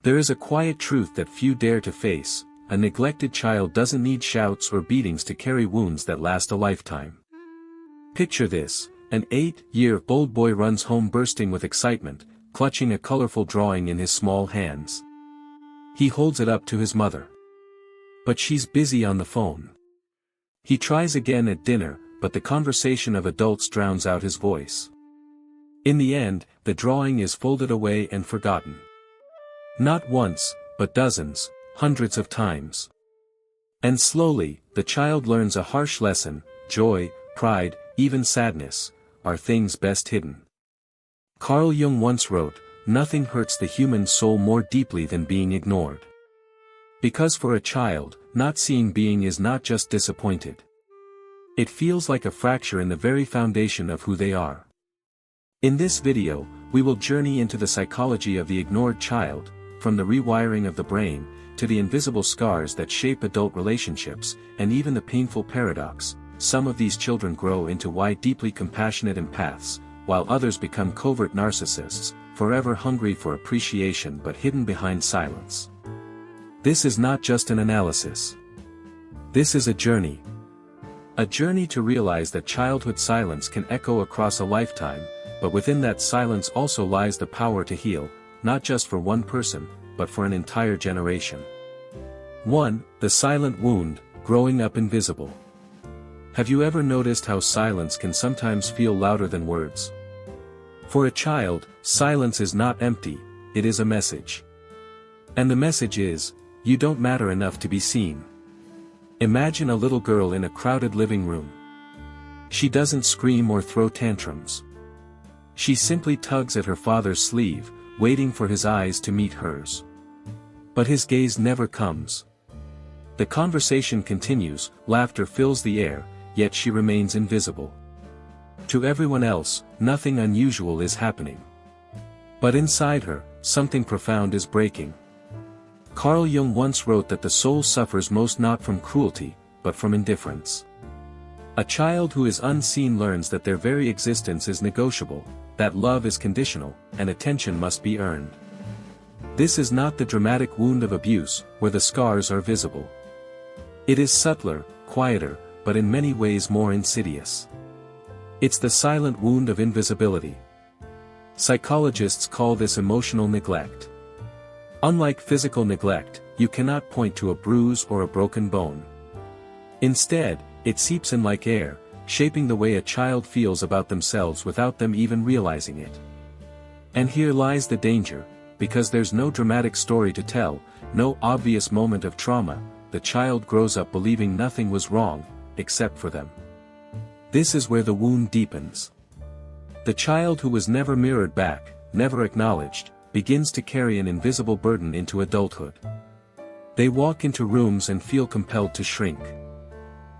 There is a quiet truth that few dare to face: a neglected child doesn't need shouts or beatings to carry wounds that last a lifetime. Picture this: an 8-year-old boy runs home bursting with excitement, clutching a colorful drawing in his small hands. He holds it up to his mother. But she's busy on the phone. He tries again at dinner, but the conversation of adults drowns out his voice. In the end, the drawing is folded away and forgotten. Not once, but dozens, hundreds of times. And slowly, the child learns a harsh lesson: joy, pride, even sadness, are things best hidden. Carl Jung once wrote, "Nothing hurts the human soul more deeply than being ignored." Because for a child, not seeing being is not just disappointed. It feels like a fracture in the very foundation of who they are. In this video, we will journey into the psychology of the ignored child, from the rewiring of the brain, to the invisible scars that shape adult relationships, and even the painful paradox: some of these children grow into deeply compassionate empaths, while others become covert narcissists, forever hungry for appreciation but hidden behind silence. This is not just an analysis. This is a journey. A journey to realize that childhood silence can echo across a lifetime, but within that silence also lies the power to heal, not just for one person, but for an entire generation. 1. The silent wound, growing up invisible. Have you ever noticed how silence can sometimes feel louder than words? For a child, silence is not empty, it is a message. And the message is: you don't matter enough to be seen. Imagine a little girl in a crowded living room. She doesn't scream or throw tantrums. She simply tugs at her father's sleeve, waiting for his eyes to meet hers. But his gaze never comes. The conversation continues, laughter fills the air, yet she remains invisible. To everyone else, nothing unusual is happening. But inside her, something profound is breaking. Carl Jung once wrote that the soul suffers most not from cruelty, but from indifference. A child who is unseen learns that their very existence is negotiable, that love is conditional, and attention must be earned. This is not the dramatic wound of abuse, where the scars are visible. It is subtler, quieter, but in many ways more insidious. It's the silent wound of invisibility. Psychologists call this emotional neglect. Unlike physical neglect, you cannot point to a bruise or a broken bone. Instead, it seeps in like air, shaping the way a child feels about themselves without them even realizing it. And here lies the danger: because there's no dramatic story to tell, no obvious moment of trauma, the child grows up believing nothing was wrong, except for them. This is where the wound deepens. The child who was never mirrored back, never acknowledged, begins to carry an invisible burden into adulthood. They walk into rooms and feel compelled to shrink.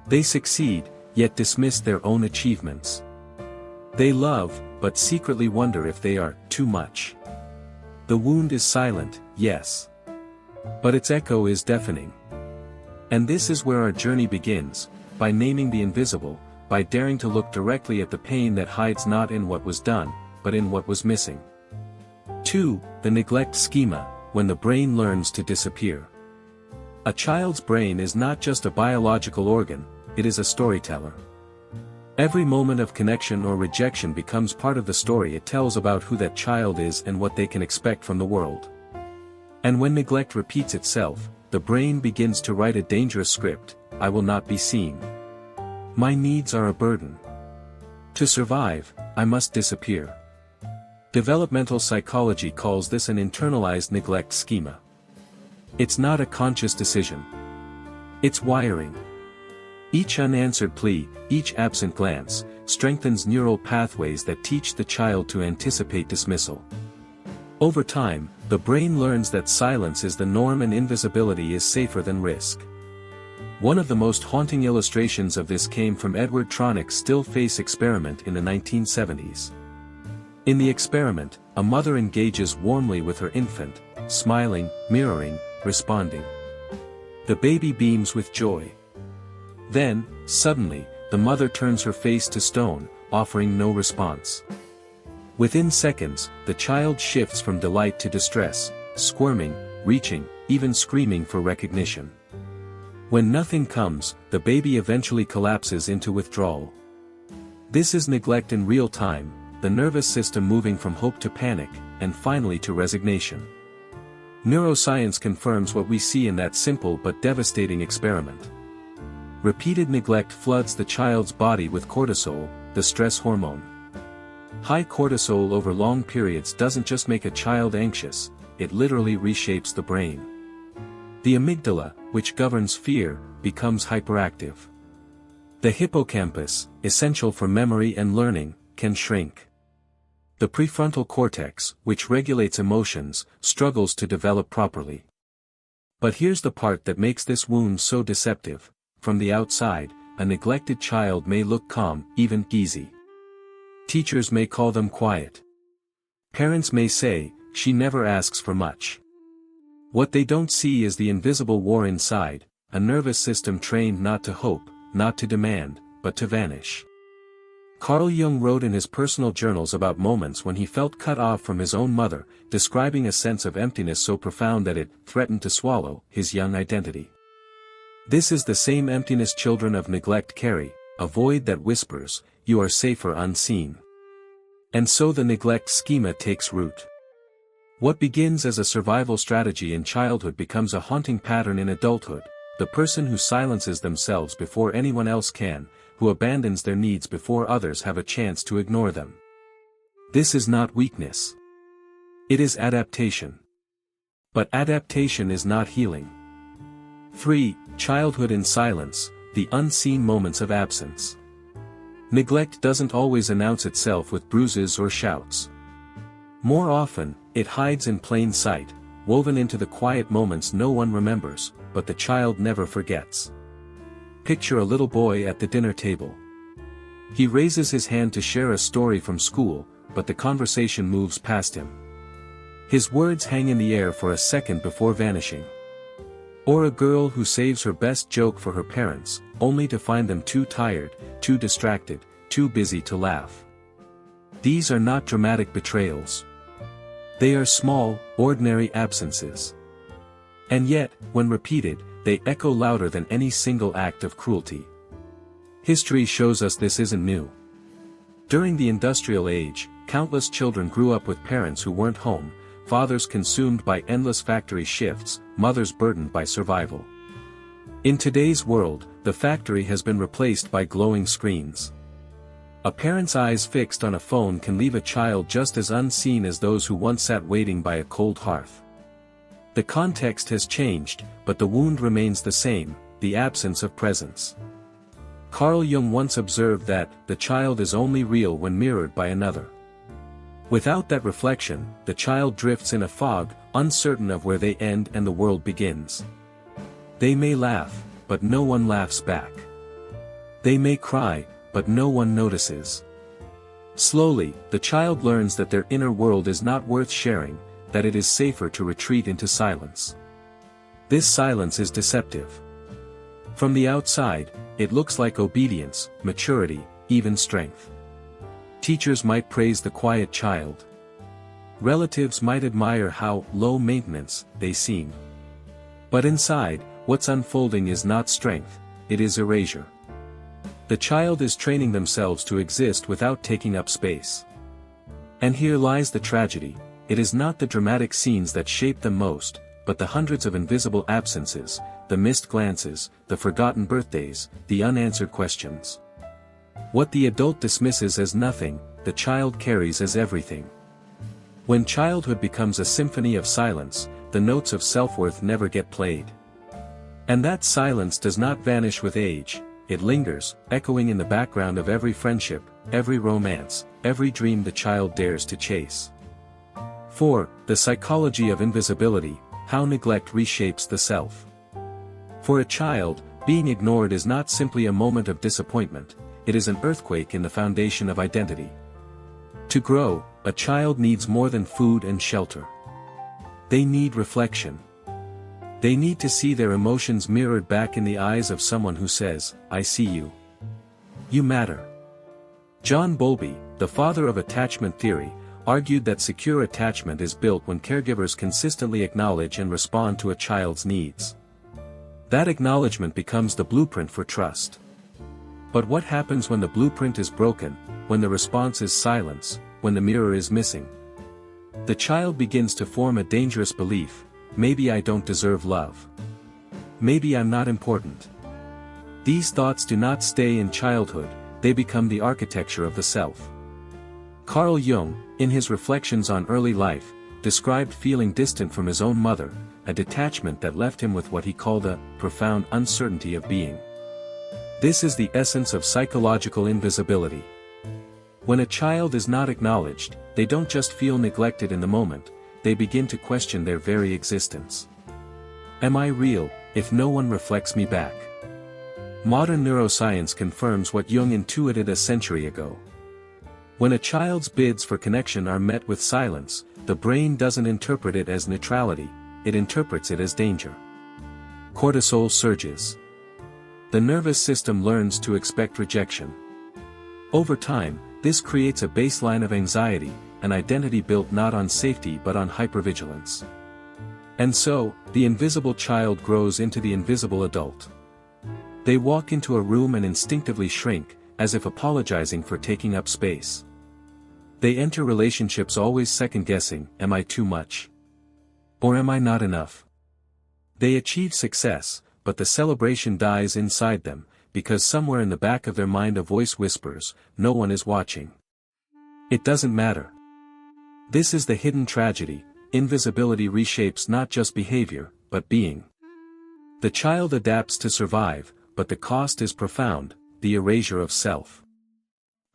They succeed, yet dismiss their own achievements. They love, but secretly wonder if they are too much. The wound is silent, yes. But its echo is deafening. And this is where our journey begins, by naming the invisible, by daring to look directly at the pain that hides not in what was done, but in what was missing. 2. The neglect schema, when the brain learns to disappear. A child's brain is not just a biological organ, it is a storyteller. Every moment of connection or rejection becomes part of the story it tells about who that child is and what they can expect from the world. And when neglect repeats itself, the brain begins to write a dangerous script: I will not be seen. My needs are a burden. To survive, I must disappear. Developmental psychology calls this an internalized neglect schema. It's not a conscious decision. It's wiring. Each unanswered plea, each absent glance, strengthens neural pathways that teach the child to anticipate dismissal. Over time, the brain learns that silence is the norm and invisibility is safer than risk. One of the most haunting illustrations of this came from Edward Tronick's still face experiment in the 1970s. In the experiment, a mother engages warmly with her infant, smiling, mirroring, responding. The baby beams with joy. Then, suddenly, the mother turns her face to stone, offering no response. Within seconds, the child shifts from delight to distress, squirming, reaching, even screaming for recognition. When nothing comes, the baby eventually collapses into withdrawal. This is neglect in real time, the nervous system moving from hope to panic, and finally to resignation. Neuroscience confirms what we see in that simple but devastating experiment. Repeated neglect floods the child's body with cortisol, the stress hormone. High cortisol over long periods doesn't just make a child anxious, it literally reshapes the brain. The amygdala, which governs fear, becomes hyperactive. The hippocampus, essential for memory and learning, can shrink. The prefrontal cortex, which regulates emotions, struggles to develop properly. But here's the part that makes this wound so deceptive. From the outside, a neglected child may look calm, even easy. Teachers may call them quiet. Parents may say, "She never asks for much." What they don't see is the invisible war inside, a nervous system trained not to hope, not to demand, but to vanish. Carl Jung wrote in his personal journals about moments when he felt cut off from his own mother, describing a sense of emptiness so profound that it threatened to swallow his young identity. This is the same emptiness children of neglect carry, a void that whispers, "You are safer unseen." And so the neglect schema takes root. What begins as a survival strategy in childhood becomes a haunting pattern in adulthood, the person who silences themselves before anyone else can, who abandons their needs before others have a chance to ignore them. This is not weakness. It is adaptation. But adaptation is not healing. 3. Childhood in silence, the unseen moments of absence. Neglect doesn't always announce itself with bruises or shouts. More often, it hides in plain sight, woven into the quiet moments no one remembers, but the child never forgets. Picture a little boy at the dinner table. He raises his hand to share a story from school, but the conversation moves past him. His words hang in the air for a second before vanishing. Or a girl who saves her best joke for her parents, only to find them too tired, too distracted, too busy to laugh. These are not dramatic betrayals. They are small, ordinary absences. And yet, when repeated, they echo louder than any single act of cruelty. History shows us this isn't new. During the industrial age, countless children grew up with parents who weren't home, fathers consumed by endless factory shifts, mothers burdened by survival. In today's world, the factory has been replaced by glowing screens. A parent's eyes fixed on a phone can leave a child just as unseen as those who once sat waiting by a cold hearth. The context has changed, but the wound remains the same, the absence of presence. Carl Jung once observed that, the child is only real when mirrored by another. Without that reflection, the child drifts in a fog, uncertain of where they end and the world begins. They may laugh, but no one laughs back. They may cry, but no one notices. Slowly, the child learns that their inner world is not worth sharing, that it is safer to retreat into silence. This silence is deceptive. From the outside, it looks like obedience, maturity, even strength. Teachers might praise the quiet child. Relatives might admire how low maintenance they seem. But inside, what's unfolding is not strength, it is erasure. The child is training themselves to exist without taking up space. And here lies the tragedy. It is not the dramatic scenes that shape them most, but the hundreds of invisible absences, the missed glances, the forgotten birthdays, the unanswered questions. What the adult dismisses as nothing, the child carries as everything. When childhood becomes a symphony of silence, the notes of self-worth never get played. And that silence does not vanish with age, it lingers, echoing in the background of every friendship, every romance, every dream the child dares to chase. 4. The psychology of invisibility, how neglect reshapes the self. For a child, being ignored is not simply a moment of disappointment, it is an earthquake in the foundation of identity. To grow, a child needs more than food and shelter. They need reflection. They need to see their emotions mirrored back in the eyes of someone who says, "I see you. You matter." John Bowlby, the father of attachment theory, argued that secure attachment is built when caregivers consistently acknowledge and respond to a child's needs. That acknowledgement becomes the blueprint for trust. But what happens when the blueprint is broken, when the response is silence, when the mirror is missing? The child begins to form a dangerous belief: maybe I don't deserve love. Maybe I'm not important. These thoughts do not stay in childhood, they become the architecture of the self. Carl Jung, in his reflections on early life, described feeling distant from his own mother, a detachment that left him with what he called a profound uncertainty of being. This is the essence of psychological invisibility. When a child is not acknowledged, they don't just feel neglected in the moment, they begin to question their very existence. Am I real, if no one reflects me back? Modern neuroscience confirms what Jung intuited a century ago. When a child's bids for connection are met with silence, the brain doesn't interpret it as neutrality, it interprets it as danger. Cortisol surges. The nervous system learns to expect rejection. Over time, this creates a baseline of anxiety, an identity built not on safety but on hypervigilance. And so, the invisible child grows into the invisible adult. They walk into a room and instinctively shrink, as if apologizing for taking up space. They enter relationships always second-guessing: am I too much? Or am I not enough? They achieve success, but the celebration dies inside them, because somewhere in the back of their mind a voice whispers, no one is watching. It doesn't matter. This is the hidden tragedy: invisibility reshapes not just behavior, but being. The child adapts to survive, but the cost is profound: the erasure of self.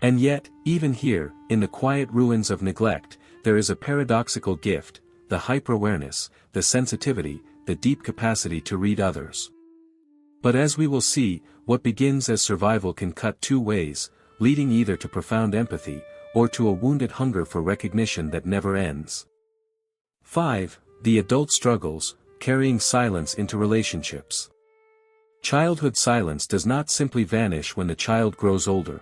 And yet, even here, in the quiet ruins of neglect, there is a paradoxical gift: the hyper-awareness, the sensitivity, the deep capacity to read others. But as we will see, what begins as survival can cut two ways, leading either to profound empathy, or to a wounded hunger for recognition that never ends. 5. The adult struggles, carrying silence into relationships. Childhood silence does not simply vanish when the child grows older.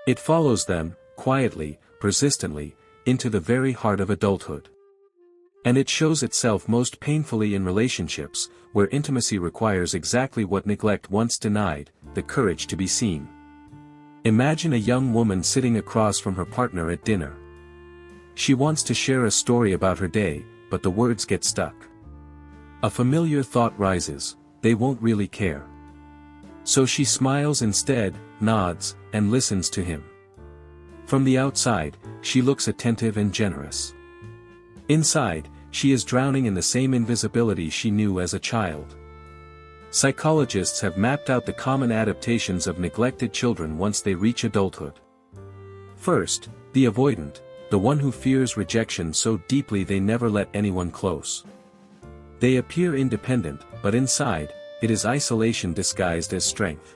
It follows them, quietly, persistently, into the very heart of adulthood. And it shows itself most painfully in relationships, where intimacy requires exactly what neglect once denied: the courage to be seen. Imagine a young woman sitting across from her partner at dinner. She wants to share a story about her day, but the words get stuck. A familiar thought rises: they won't really care. So she smiles instead, nods, and listens to him. From the outside, she looks attentive and generous. Inside, she is drowning in the same invisibility she knew as a child. Psychologists have mapped out the common adaptations of neglected children once they reach adulthood. First, the avoidant, the one who fears rejection so deeply they never let anyone close. They appear independent, but inside, it is isolation disguised as strength.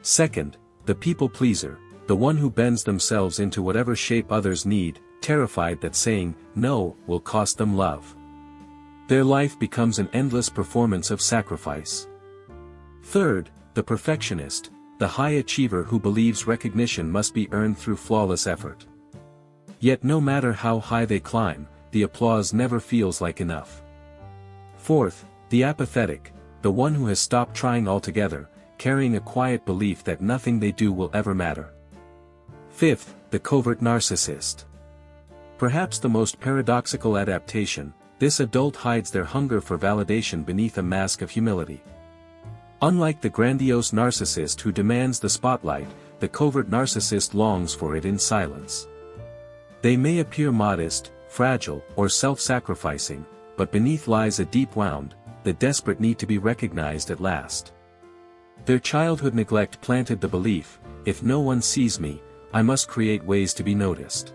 Second, the people pleaser, the one who bends themselves into whatever shape others need, terrified that saying no will cost them love. Their life becomes an endless performance of sacrifice. Third, the perfectionist, the high achiever who believes recognition must be earned through flawless effort. Yet no matter how high they climb, the applause never feels like enough. Fourth, the apathetic, the one who has stopped trying altogether, carrying a quiet belief that nothing they do will ever matter. Fifth, the covert narcissist. Perhaps the most paradoxical adaptation, this adult hides their hunger for validation beneath a mask of humility. Unlike the grandiose narcissist who demands the spotlight, the covert narcissist longs for it in silence. They may appear modest, fragile, or self-sacrificing, but beneath lies a deep wound, the desperate need to be recognized at last. Their childhood neglect planted the belief: if no one sees me, I must create ways to be noticed.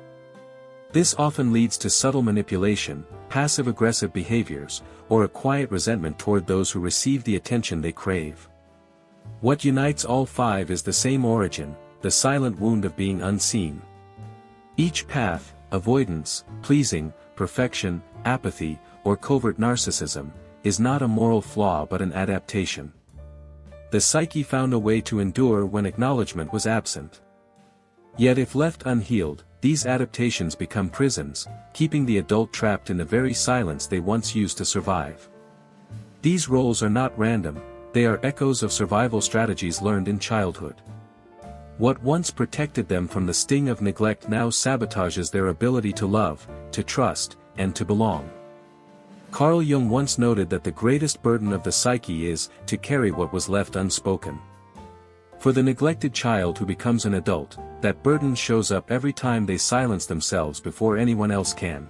This often leads to subtle manipulation, passive-aggressive behaviors, or a quiet resentment toward those who receive the attention they crave. What unites all five is the same origin: the silent wound of being unseen. Each path, avoidance, pleasing, perfection, apathy, or covert narcissism, is not a moral flaw but an adaptation. The psyche found a way to endure when acknowledgement was absent. Yet if left unhealed, these adaptations become prisons, keeping the adult trapped in the very silence they once used to survive. These roles are not random, they are echoes of survival strategies learned in childhood. What once protected them from the sting of neglect now sabotages their ability to love, to trust, and to belong. Carl Jung once noted that the greatest burden of the psyche is to carry what was left unspoken. For the neglected child who becomes an adult, that burden shows up every time they silence themselves before anyone else can.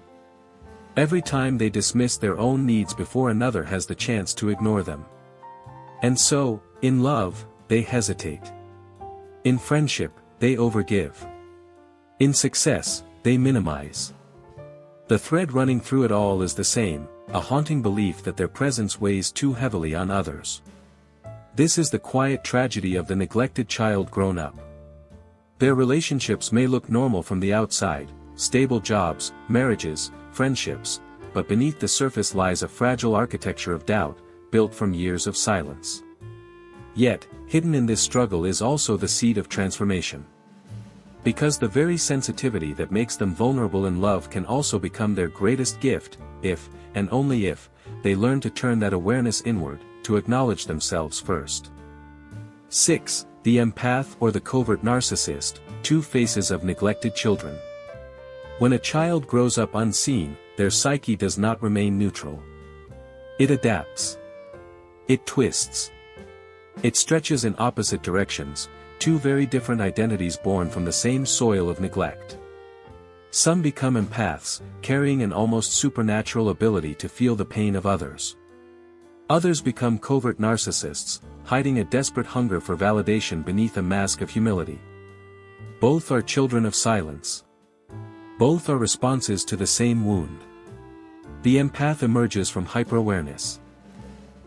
Every time they dismiss their own needs before another has the chance to ignore them. And so, in love, they hesitate. In friendship, they overgive. In success, they minimize. The thread running through it all is the same, a haunting belief that their presence weighs too heavily on others. This is the quiet tragedy of the neglected child grown up. Their relationships may look normal from the outside, stable jobs, marriages, friendships, but beneath the surface lies a fragile architecture of doubt, built from years of silence. Yet, hidden in this struggle is also the seed of transformation. Because the very sensitivity that makes them vulnerable in love can also become their greatest gift, if, and only if, they learn to turn that awareness inward, to acknowledge themselves first. 6. The empath or the covert narcissist, two faces of neglected children. When a child grows up unseen, their psyche does not remain neutral. It adapts. It twists. It stretches in opposite directions, two very different identities born from the same soil of neglect. Some become empaths, carrying an almost supernatural ability to feel the pain of others. Others become covert narcissists, hiding a desperate hunger for validation beneath a mask of humility. Both are children of silence. Both are responses to the same wound. The empath emerges from hyper-awareness.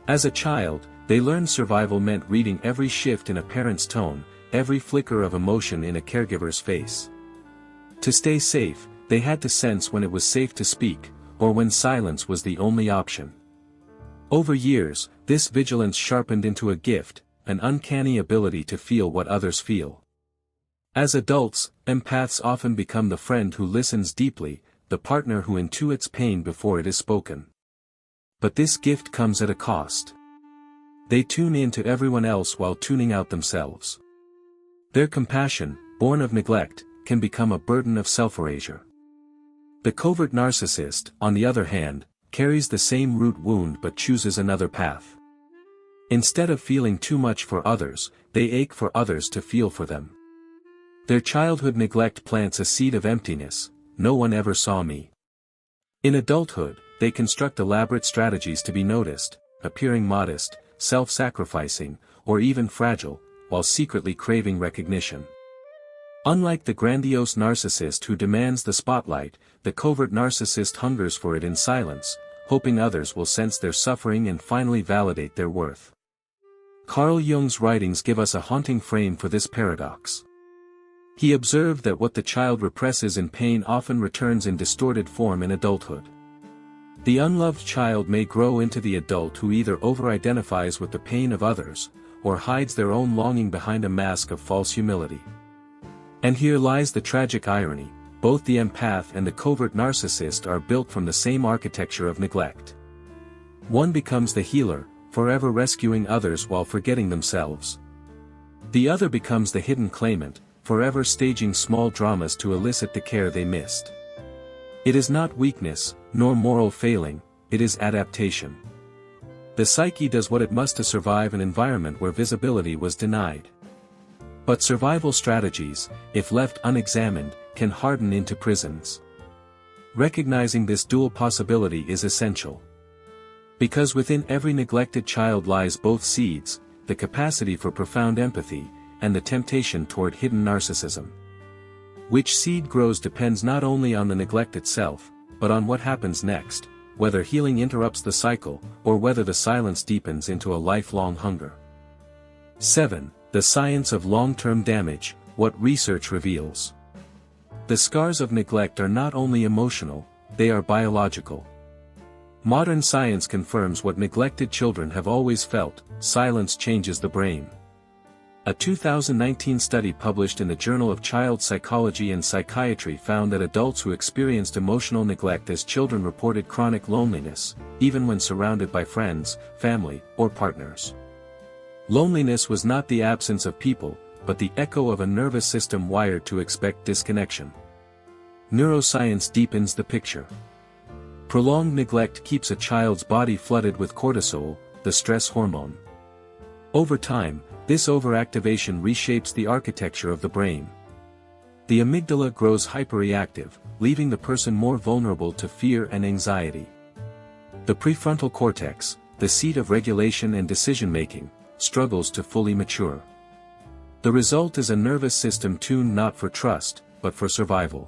As a child, they learned survival meant reading every shift in a parent's tone, every flicker of emotion in a caregiver's face. To stay safe, they had to sense when it was safe to speak, or when silence was the only option. Over years, this vigilance sharpened into a gift, an uncanny ability to feel what others feel. As adults, empaths often become the friend who listens deeply, the partner who intuits pain before it is spoken. But this gift comes at a cost. They tune in to everyone else while tuning out themselves. Their compassion, born of neglect, can become a burden of self-erasure. The covert narcissist, on the other hand, carries the same root wound but chooses another path. Instead of feeling too much for others, they ache for others to feel for them. Their childhood neglect plants a seed of emptiness, no one ever saw me. In adulthood, they construct elaborate strategies to be noticed, appearing modest, self-sacrificing, or even fragile, while secretly craving recognition. Unlike the grandiose narcissist who demands the spotlight, the covert narcissist hungers for it in silence, hoping others will sense their suffering and finally validate their worth. Carl Jung's writings give us a haunting frame for this paradox. He observed that what the child represses in pain often returns in distorted form in adulthood. The unloved child may grow into the adult who either over-identifies with the pain of others, or hides their own longing behind a mask of false humility. And here lies the tragic irony, both the empath and the covert narcissist are built from the same architecture of neglect. One becomes the healer, forever rescuing others while forgetting themselves. The other becomes the hidden claimant, forever staging small dramas to elicit the care they missed. It is not weakness, nor moral failing, it is adaptation. The psyche does what it must to survive an environment where visibility was denied. But survival strategies, if left unexamined, can harden into prisons. Recognizing this dual possibility is essential. Because within every neglected child lies both seeds, the capacity for profound empathy, and the temptation toward hidden narcissism. Which seed grows depends not only on the neglect itself, but on what happens next, whether healing interrupts the cycle, or whether the silence deepens into a lifelong hunger. 7. The science of long-term damage, what research reveals. The scars of neglect are not only emotional, they are biological. Modern science confirms what neglected children have always felt: silence changes the brain. A 2019 study published in the Journal of Child Psychology and Psychiatry found that adults who experienced emotional neglect as children reported chronic loneliness, even when surrounded by friends, family, or partners. Loneliness was not the absence of people, but the echo of a nervous system wired to expect disconnection. Neuroscience deepens the picture. Prolonged neglect keeps a child's body flooded with cortisol, the stress hormone. Over time, this overactivation reshapes the architecture of the brain. The amygdala grows hyperreactive, leaving the person more vulnerable to fear and anxiety. The prefrontal cortex, the seat of regulation and decision-making, struggles to fully mature. The result is a nervous system tuned not for trust, but for survival.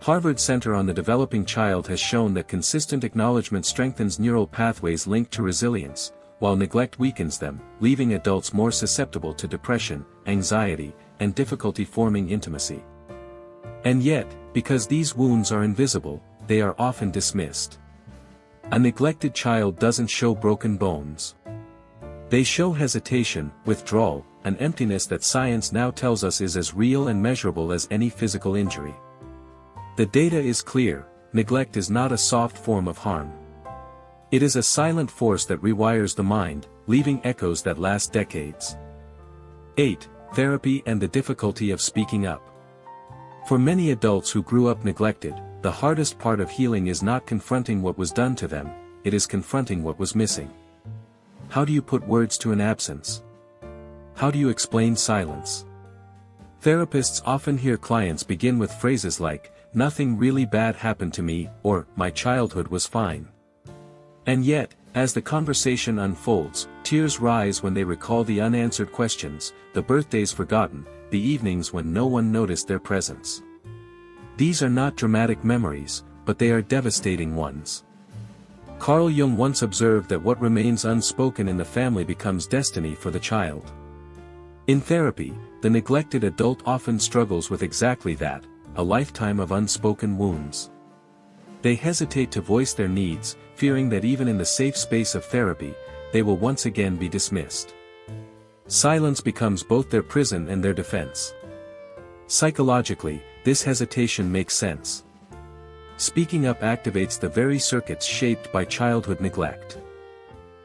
Harvard Center on the Developing Child has shown that consistent acknowledgement strengthens neural pathways linked to resilience, while neglect weakens them, leaving adults more susceptible to depression, anxiety, and difficulty forming intimacy. And yet, because these wounds are invisible, they are often dismissed. A neglected child doesn't show broken bones. They show hesitation, withdrawal, an emptiness that science now tells us is as real and measurable as any physical injury. The data is clear: neglect is not a soft form of harm. It is a silent force that rewires the mind, leaving echoes that last decades. 8. Therapy and the difficulty of speaking up. For many adults who grew up neglected, the hardest part of healing is not confronting what was done to them, it is confronting what was missing. How do you put words to an absence? How do you explain silence? Therapists often hear clients begin with phrases like, "Nothing really bad happened to me," or "My childhood was fine." And yet, as the conversation unfolds, tears rise when they recall the unanswered questions, the birthdays forgotten, the evenings when no one noticed their presence. These are not dramatic memories, but they are devastating ones. Carl Jung once observed that what remains unspoken in the family becomes destiny for the child. In therapy, the neglected adult often struggles with exactly that, a lifetime of unspoken wounds. They hesitate to voice their needs, fearing that even in the safe space of therapy, they will once again be dismissed. Silence becomes both their prison and their defense. Psychologically, this hesitation makes sense. Speaking up activates the very circuits shaped by childhood neglect.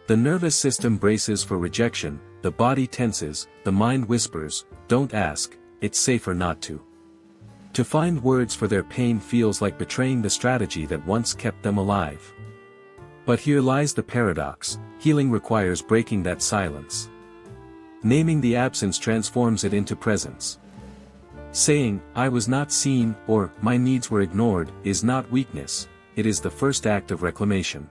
The nervous system braces for rejection, the body tenses, the mind whispers, "Don't ask, it's safer not to." To find words for their pain feels like betraying the strategy that once kept them alive. But here lies the paradox: healing requires breaking that silence. Naming the absence transforms it into presence. Saying, "I was not seen," or "My needs were ignored," is not weakness, it is the first act of reclamation.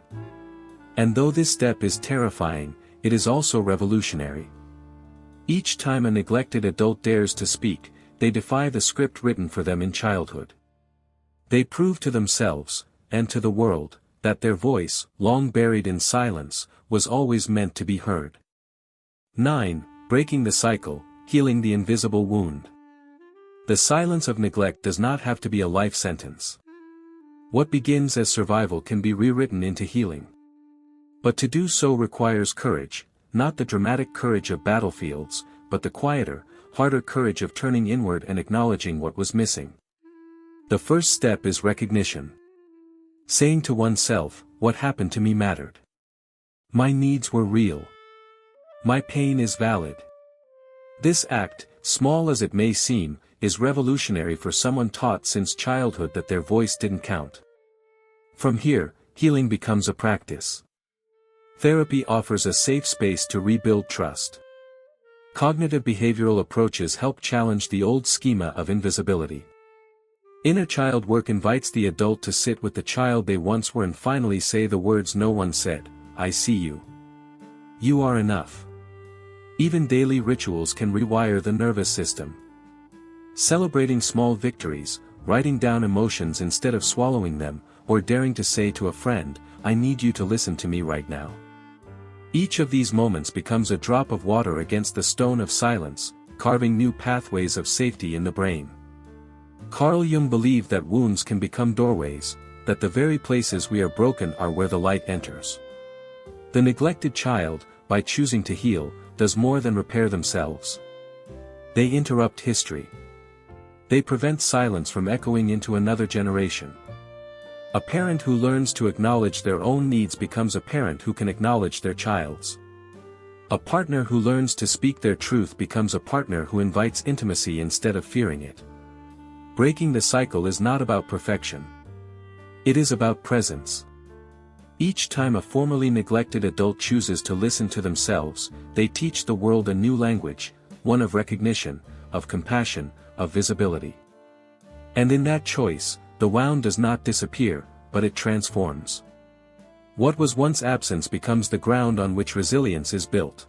And though this step is terrifying, it is also revolutionary. Each time a neglected adult dares to speak, they defy the script written for them in childhood. They prove to themselves, and to the world, that their voice, long buried in silence, was always meant to be heard. 9. Breaking the cycle, healing the invisible wound. The silence of neglect does not have to be a life sentence. What begins as survival can be rewritten into healing. But to do so requires courage, not the dramatic courage of battlefields, but the quieter, harder courage of turning inward and acknowledging what was missing. The first step is recognition. Saying to oneself, "What happened to me mattered. My needs were real. My pain is valid." This act, small as it may seem, is revolutionary for someone taught since childhood that their voice didn't count. From here, healing becomes a practice. Therapy offers a safe space to rebuild trust. Cognitive behavioral approaches help challenge the old schema of invisibility. Inner child work invites the adult to sit with the child they once were and finally say the words no one said, "I see you. You are enough." Even daily rituals can rewire the nervous system. Celebrating small victories, writing down emotions instead of swallowing them, or daring to say to a friend, "I need you to listen to me right now." Each of these moments becomes a drop of water against the stone of silence, carving new pathways of safety in the brain. Carl Jung believed that wounds can become doorways, that the very places we are broken are where the light enters. The neglected child, by choosing to heal, does more than repair themselves. They interrupt history. They prevent silence from echoing into another generation. A parent who learns to acknowledge their own needs becomes a parent who can acknowledge their child's. A partner who learns to speak their truth becomes a partner who invites intimacy instead of fearing it. Breaking the cycle is not about perfection. It is about presence. Each time a formerly neglected adult chooses to listen to themselves, they teach the world a new language, one of recognition, of compassion, of visibility. And in that choice, the wound does not disappear, but it transforms. What was once absence becomes the ground on which resilience is built.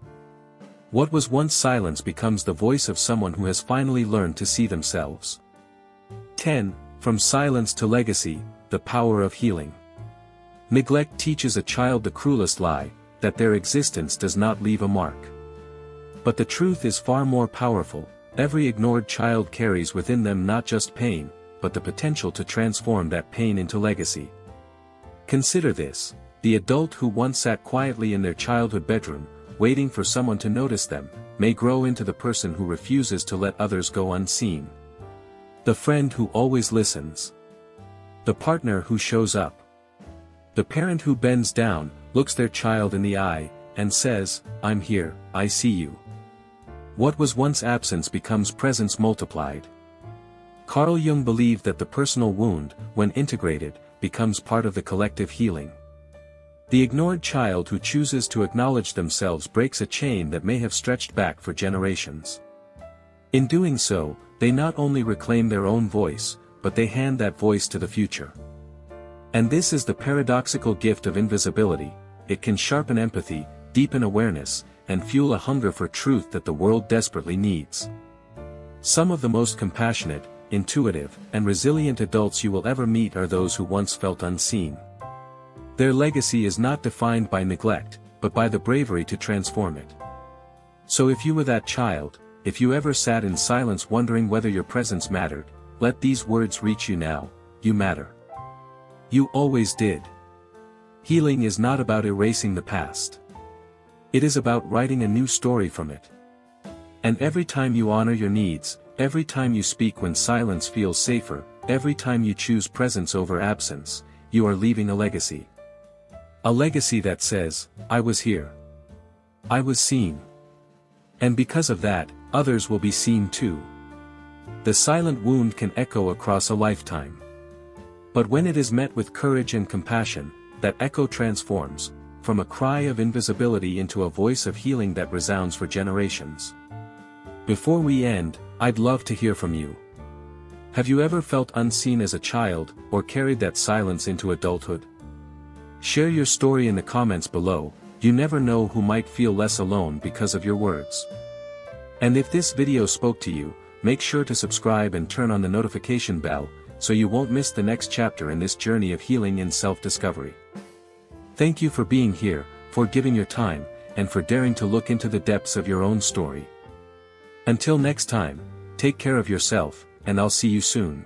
What was once silence becomes the voice of someone who has finally learned to see themselves. 10. From silence to legacy, the power of healing. Neglect teaches a child the cruelest lie, that their existence does not leave a mark. But the truth is far more powerful. Every ignored child carries within them not just pain, but the potential to transform that pain into legacy. Consider this: the adult who once sat quietly in their childhood bedroom, waiting for someone to notice them, may grow into the person who refuses to let others go unseen. The friend who always listens. The partner who shows up. The parent who bends down, looks their child in the eye, and says, "I'm here, I see you." What was once absence becomes presence multiplied. Carl Jung believed that the personal wound, when integrated, becomes part of the collective healing. The ignored child who chooses to acknowledge themselves breaks a chain that may have stretched back for generations. In doing so, they not only reclaim their own voice, but they hand that voice to the future. And this is the paradoxical gift of invisibility: it can sharpen empathy, deepen awareness, and fuel a hunger for truth that the world desperately needs. Some of the most compassionate, intuitive, and resilient adults you will ever meet are those who once felt unseen. Their legacy is not defined by neglect, but by the bravery to transform it. So if you were that child, if you ever sat in silence wondering whether your presence mattered, let these words reach you now: you matter. You always did. Healing is not about erasing the past. It is about writing a new story from it. And every time you honor your needs, every time you speak when silence feels safer, every time you choose presence over absence, you are leaving a legacy. A legacy that says, "I was here. I was seen." And because of that, others will be seen too. The silent wound can echo across a lifetime. But when it is met with courage and compassion, that echo transforms, from a cry of invisibility into a voice of healing that resounds for generations. Before we end, I'd love to hear from you. Have you ever felt unseen as a child, or carried that silence into adulthood? Share your story in the comments below. You never know who might feel less alone because of your words. And if this video spoke to you, make sure to subscribe and turn on the notification bell, so you won't miss the next chapter in this journey of healing and self-discovery. Thank you for being here, for giving your time, and for daring to look into the depths of your own story. Until next time, take care of yourself, and I'll see you soon.